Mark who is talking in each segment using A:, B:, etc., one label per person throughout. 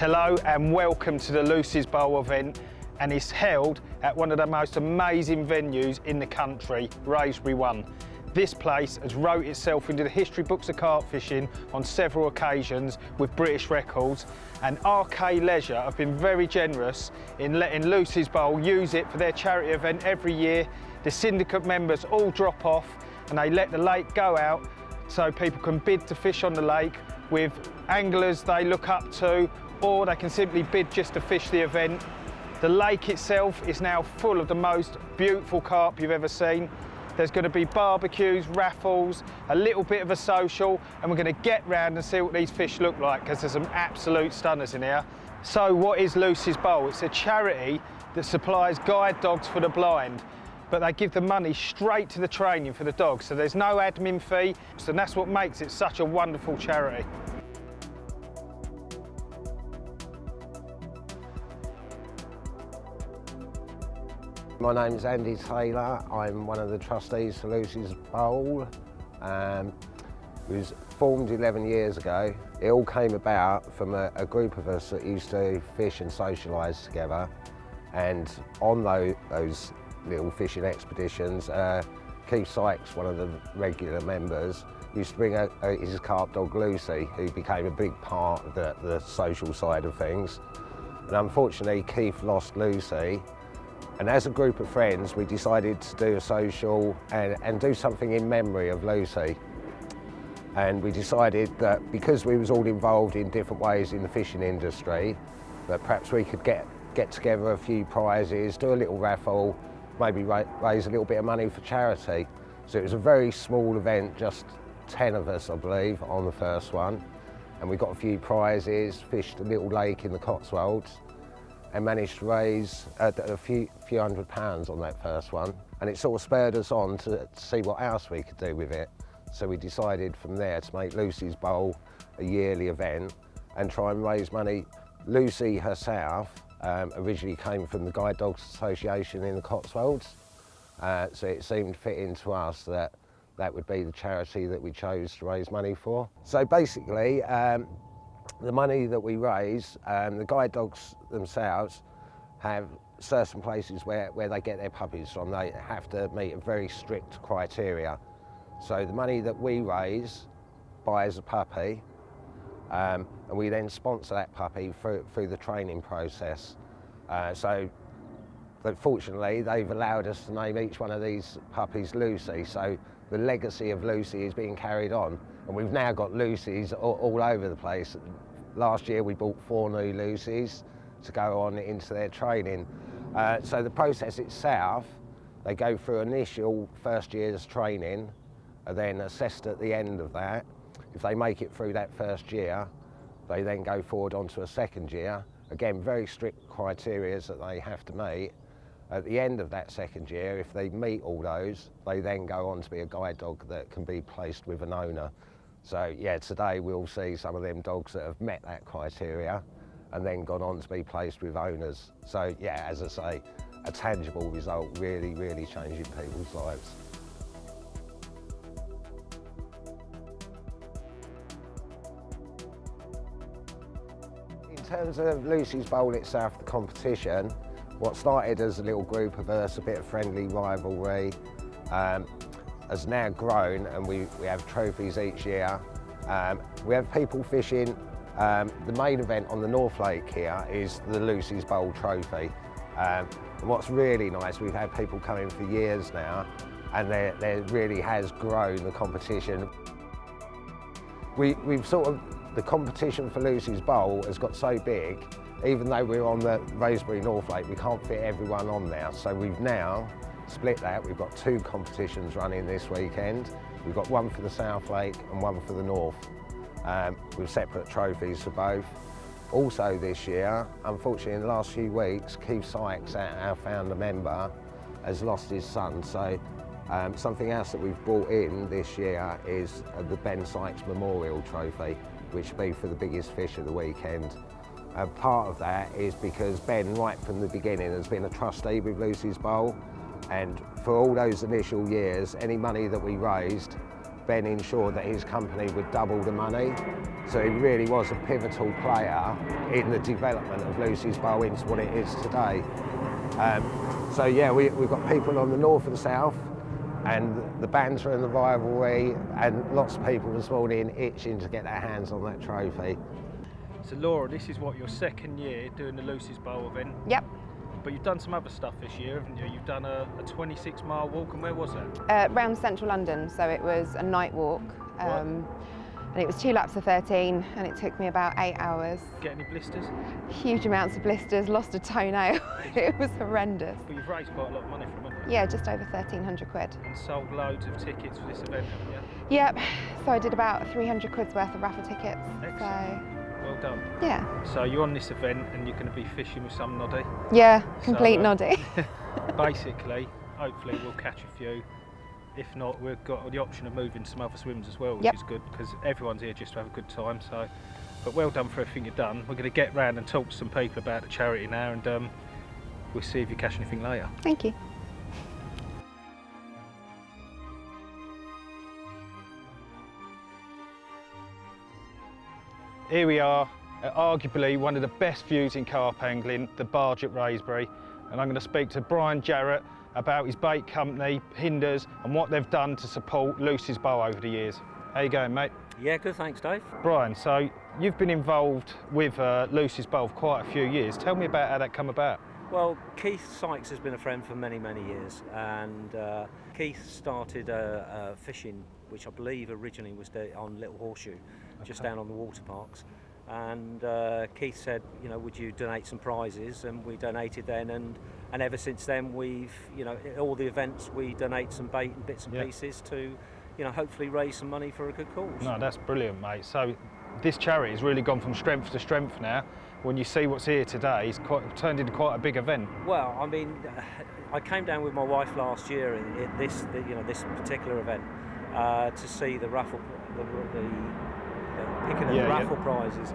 A: Hello and welcome to the Lucy's Bowl event, and it's held at one of the most amazing venues in the country, Wraysbury 1. This place has wrote itself into the history books of carp fishing on several occasions with British records, and RK Leisure have been very generous in letting Lucy's Bowl use it for their charity event every year. The syndicate members all drop off and they let the lake go out so people can bid to fish on the lake with anglers they look up to, or they can simply bid just to fish the event. The lake itself is now full of the most beautiful carp you've ever seen. There's going to be barbecues, raffles, a little bit of a social, and we're going to get round and see what these fish look like, because there's some absolute stunners in here. So what is Lucy's Bowl? It's a charity that supplies guide dogs for the blind, but they give the money straight to the training for the dogs, so there's no admin fee, and that's what makes it such a wonderful charity.
B: My name's Andy Taylor. I'm one of the trustees for Lucy's Bowl. It was formed 11 years ago. It all came about from a group of us that used to fish and socialise together. And on those little fishing expeditions, Keith Sykes, one of the regular members, used to bring his carp dog Lucy, who became a big part of the social side of things. And unfortunately, Keith lost Lucy. And as a group of friends, we decided to do a social and do something in memory of Lucy. And we decided that because we was all involved in different ways in the fishing industry, that perhaps we could get together a few prizes, do a little raffle, maybe raise a little bit of money for charity. So it was a very small event, just 10 of us, I believe, on the first one. And we got a few prizes, fished a little lake in the Cotswolds, and managed to raise a few £100 on that first one. And it sort of spurred us on to see what else we could do with it. So we decided from there to make Lucy's Bowl a yearly event and try and raise money. Lucy herself originally came from the Guide Dogs Association in the Cotswolds. So it seemed fitting to us that that would be the charity that we chose to raise money for. So basically, the money that we raise, the guide dogs themselves have certain places where they get their puppies from. They have to meet a very strict criteria. So the money that we raise buys a puppy, and we then sponsor that puppy through the training process. But fortunately, they've allowed us to name each one of these puppies Lucy, so the legacy of Lucy is being carried on. And we've now got Lucy's all over the place. Last year we bought 4 new Lucy's to go on into their training. So the process itself, they go through initial first year's training, and then assessed at the end of that. If they make it through that first year, they then go forward onto a second year. Again, very strict criteria that they have to meet. At the end of that second year, if they meet all those, they then go on to be a guide dog that can be placed with an owner. So yeah, today we'll see some of them dogs that have met that criteria and then gone on to be placed with owners. So yeah, as I say, a tangible result, really, really changing people's lives. In terms of Lucy's Bowl itself, the competition, what started as a little group of us, a bit of friendly rivalry, has now grown, and we have trophies each year. We have people fishing. The main event on the North Lake here is the Lucy's Bowl Trophy. And what's really nice, we've had people coming for years now, and there really has grown the competition. We've sort of, the competition for Lucy's Bowl has got so big, even though we're on the Wraysbury North Lake, we can't fit everyone on there. So we've now split that. We've got 2 competitions running this weekend. We've got one for the South Lake and one for the North, with separate trophies for both. Also this year, unfortunately in the last few weeks, Keith Sykes, our founder member, has lost his son. So something else that we've brought in this year is the Ben Sykes Memorial Trophy, which will be for the biggest fish of the weekend. Part of that is because Ben, right from the beginning, has been a trustee with Lucy's Bowl, and for all those initial years, any money that we raised, Ben ensured that his company would double the money. So he really was a pivotal player in the development of Lucy's Bowl into what it is today. So yeah, we've got people on the north and the south, and the banter and the rivalry, and lots of people this morning itching to get their hands on that trophy.
A: So Laura, this is what, your second year doing the Lucy's Bowl event?
C: Yep.
A: But you've done some other stuff this year, haven't you? You've done a 26-mile walk, and where was that?
C: Round central London, so it was a night walk. And it was 2 laps of 13, and it took me about 8 hours.
A: Get any blisters?
C: Huge amounts of blisters, lost a toenail. It was horrendous.
A: But you've raised quite a lot of money from it, haven't you?
C: Yeah, just over 1,300 quid.
A: And sold loads of tickets for this event, haven't you?
C: Yep, so I did about 300 quid's worth of raffle tickets.
A: Excellent.
C: So,
A: well done.
C: yeah.
A: So you're on this event and you're going to be fishing with some noddy.
C: Yeah, complete
A: So,
C: noddy.
A: Basically, hopefully we'll catch a few. If not, we've got the option of moving some other swims as well, which
C: Yep.
A: is good because everyone's here just to have a good time. So, but well done for everything you've done. We're going to get round and talk to some people about the charity now, and we'll see if you catch anything later.
C: Thank you.
A: Here we are at arguably one of the best views in carp angling, the barge at Wraysbury, and I'm going to speak to Brian Jarrett about his bait company, Hinders, and what they've done to support Lucy's Bowl over the years. How you going, mate?
D: Yeah, good, thanks, Dave.
A: Brian, so you've been involved with Lucy's Bowl for quite a few years. Tell me about how that come about.
D: Well, Keith Sykes has been a friend for many, many years, and Keith started fishing, which I believe originally was on Little Horseshoe, just down on the water parks. And Keith said, you know, would you donate some prizes? And we donated then, and ever since then we've, you know, at all the events we donate some bait and bits and pieces to, you know, hopefully raise some money for a good cause.
A: No, that's brilliant, mate. So this charity has really gone from strength to strength now. When you see what's here today, it's turned into quite a big event.
D: Well, I mean, I came down with my wife last year at this particular event to see the raffle, the picking of the raffle prizes.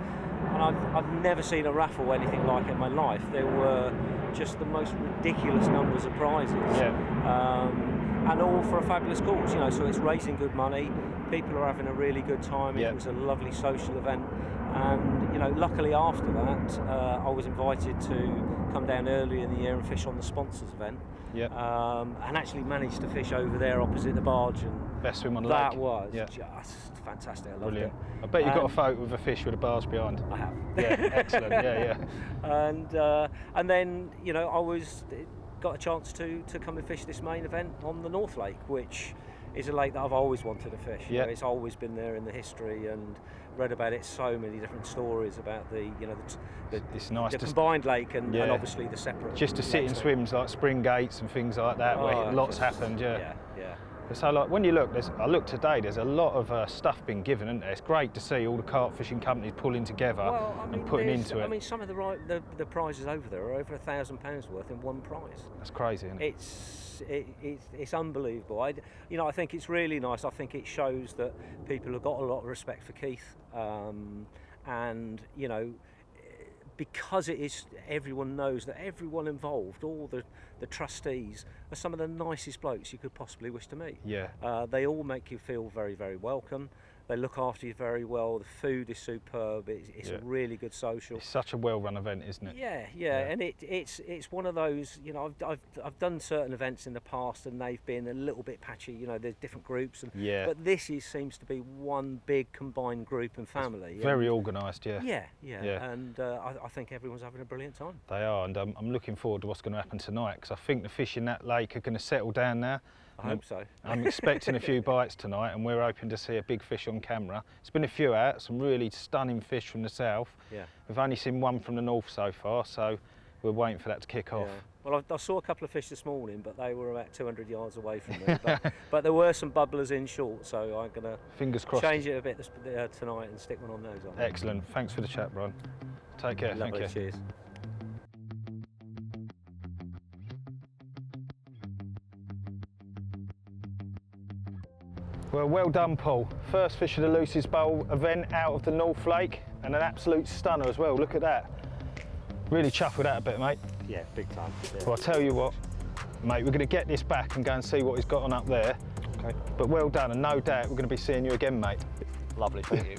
D: And I've never seen a raffle anything like it in my life. There were just the most ridiculous numbers of prizes. And all for a fabulous cause, you know, so it's raising good money, people are having a really good time, it was a lovely social event, and, you know, luckily after that, I was invited to come down early in the year and fish on the sponsors event, and actually managed to fish over there opposite the barge, and
A: best swim on the
D: that
A: lake.
D: was just fantastic, I loved
A: Brilliant.
D: it.
A: I bet you got a photo with a fish with a barge behind.
D: I have.
A: Yeah, excellent,
D: And then, you know, got a chance to come and fish this main event on the North Lake, which is a lake that I've always wanted to fish. You know, it's always been there in the history, and read about it so many different stories about the, you know,
A: it's nice
D: the
A: to
D: combined lake and obviously the separate.
A: Just to sit in swims like spring gates and things like that, where lots happened. Yeah. So like when you look, I look today, there's a lot of stuff being given, isn't there? It's great to see all the carp fishing companies pulling together and putting into it.
D: I mean, some of the prizes over there are over £1,000 worth in one prize.
A: That's crazy, isn't it?
D: It's unbelievable. I think it's really nice. I think it shows that people have got a lot of respect for Keith, and, you know, because it is, everyone knows that everyone involved, all the trustees, are some of the nicest blokes you could possibly wish to meet.
A: Yeah.
D: They all make you feel very, very welcome. They look after you very well. The food is superb. It's a really good social.
A: It's such a well-run event, isn't it?
D: Yeah. And it's one of those. You know, I've done certain events in the past, and they've been a little bit patchy. You know, there's different groups, but this seems to be one big combined group and family.
A: It's very organised,
D: Yeah. And I think everyone's having a brilliant time.
A: They are, and I'm looking forward to what's going to happen tonight, because I think the fish in that lake are going to settle down now.
D: I hope so.
A: I'm expecting a few bites tonight, and we're hoping to see a big fish on camera. It's been a few out, some really stunning fish from the south.
D: Yeah.
A: We've only seen one from the north so far, so we're waiting for that to kick off.
D: Well, I saw a couple of fish this morning, but they were about 200 yards away from me. But there were some bubblers in short, so I'm going to
A: fingers crossed,
D: change it a bit tonight and stick one on those.
A: Excellent. Thanks for the chat, Brian. Take care.
D: Lovely.
A: Thank you.
D: Cheers.
A: Well done, Paul. First fish of the Lucy's Bowl event out of the North Lake, and an absolute stunner as well. Look at that. Really chuffed with that a bit, mate.
D: Yeah, big time. Yeah.
A: Well, I'll tell you what, mate, we're going to get this back and go and see what he's got on up there. Okay. But well done, and no doubt we're going to be seeing you again, mate.
E: Lovely, thank you.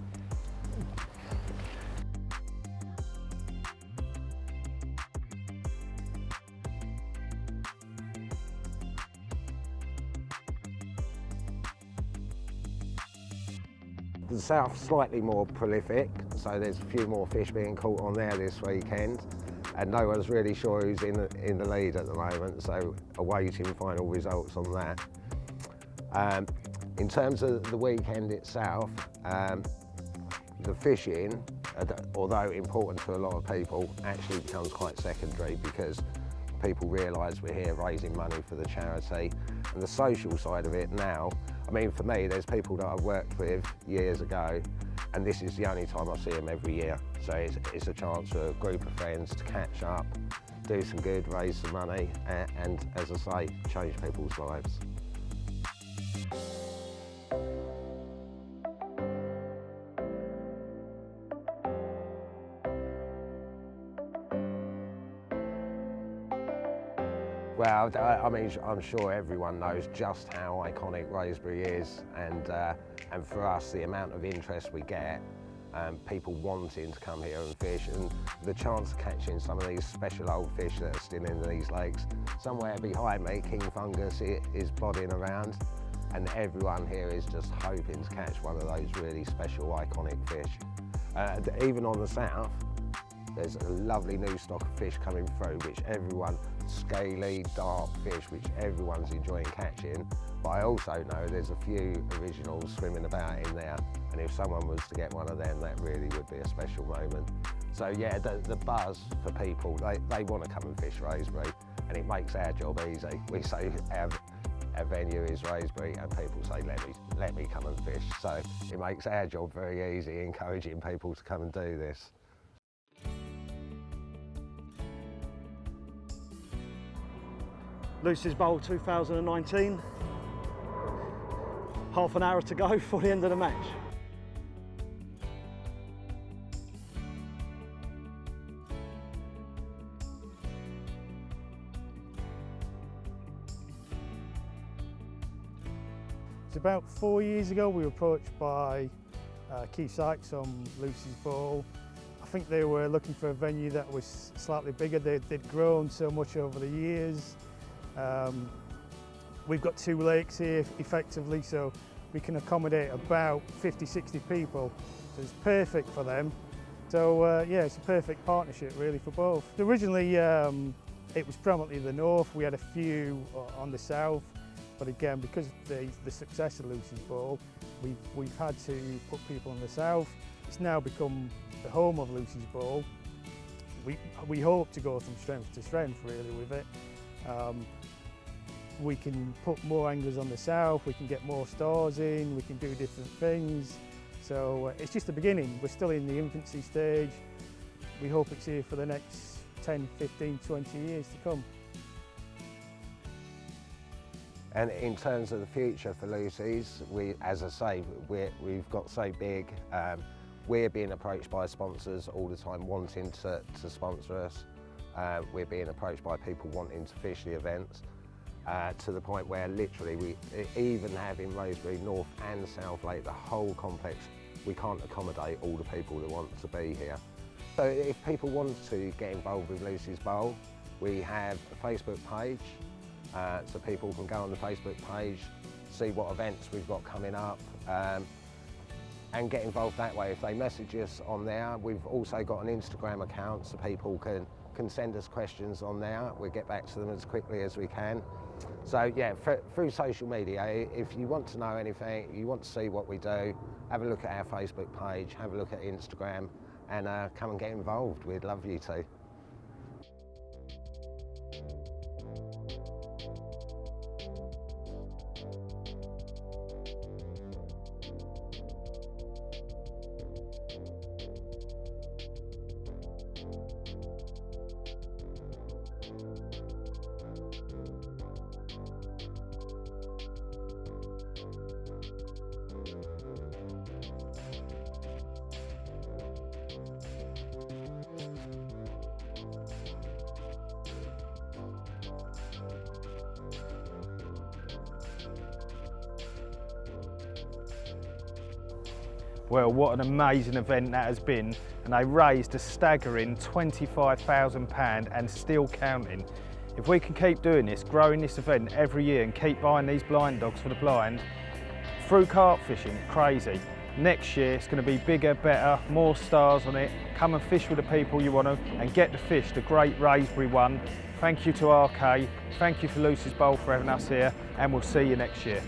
B: The south slightly more prolific, so there's a few more fish being caught on there this weekend, and no one's really sure who's in the lead at the moment, so awaiting final results on that. In terms of the weekend itself, the fishing, although important to a lot of people, actually becomes quite secondary because people realise we're here raising money for the charity. And the social side of it now, I mean, for me, there's people that I've worked with years ago, and this is the only time I see them every year. So it's a chance for a group of friends to catch up, do some good, raise some money, and as I say, change people's lives. Well, I mean, I'm sure everyone knows just how iconic Wraysbury is, and for us, the amount of interest we get, people wanting to come here and fish, and the chance of catching some of these special old fish that are still in these lakes. Somewhere behind me, king fungus is plodding around, and everyone here is just hoping to catch one of those really special, iconic fish. Even on the south, there's a lovely new stock of fish coming through, which everyone, scaly, dark fish, which everyone's enjoying catching. But I also know there's a few originals swimming about in there, and if someone was to get one of them, that really would be a special moment. So yeah, the buzz for people, they want to come and fish Wraysbury, and it makes our job easy. We say our venue is Wraysbury, and people say, let me come and fish. So it makes our job very easy, encouraging people to come and do this.
E: Lucy's Bowl 2019. Half an hour to go for the end of the match. It's about 4 years ago we were approached by Sykes on Lucy's Bowl. I think they were looking for a venue that was slightly bigger. They'd grown so much over the years. We've got 2 lakes here effectively, so we can accommodate about 50-60 people, so it's perfect for them. So yeah, it's a perfect partnership really for both. Originally it was predominantly the north. We had a few on the south, but again, because of the success of Lucy's Bowl, we've had to put people in the south. It's now become the home of Lucy's Bowl. We hope to go from strength to strength really with it. We can put more anglers on the south, we can get more stores in, we can do different things. So it's just the beginning. We're still in the infancy stage. We hope it's here for the next 10, 15, 20 years to come.
B: And in terms of the future for Lucy's, as I say, we've got so big. We're being approached by sponsors all the time wanting to sponsor us. We're being approached by people wanting to fish the events. To the point where literally we, even having Wraysbury North and South Lake, the whole complex, we can't accommodate all the people that want to be here. So if people want to get involved with Lucy's Bowl, we have a Facebook page, so people can go on the Facebook page, see what events we've got coming up, and get involved that way. If they message us on there, we've also got an Instagram account, so people can send us questions on there. We'll get back to them as quickly as we can. So yeah, through social media, if you want to know anything, you want to see what we do, have a look at our Facebook page, have a look at Instagram, and come and get involved. We'd love you to.
A: Well, what an amazing event that has been, and they raised a staggering £25,000 and still counting. If we can keep doing this, growing this event every year and keep buying these blind dogs for the blind, through carp fishing, crazy. Next year it's going to be bigger, better, more stars on it. Come and fish with the people you want to and get to fish the great Wraysbury one. Thank you to RK, thank you for Lucy's Bowl for having us here, and we'll see you next year.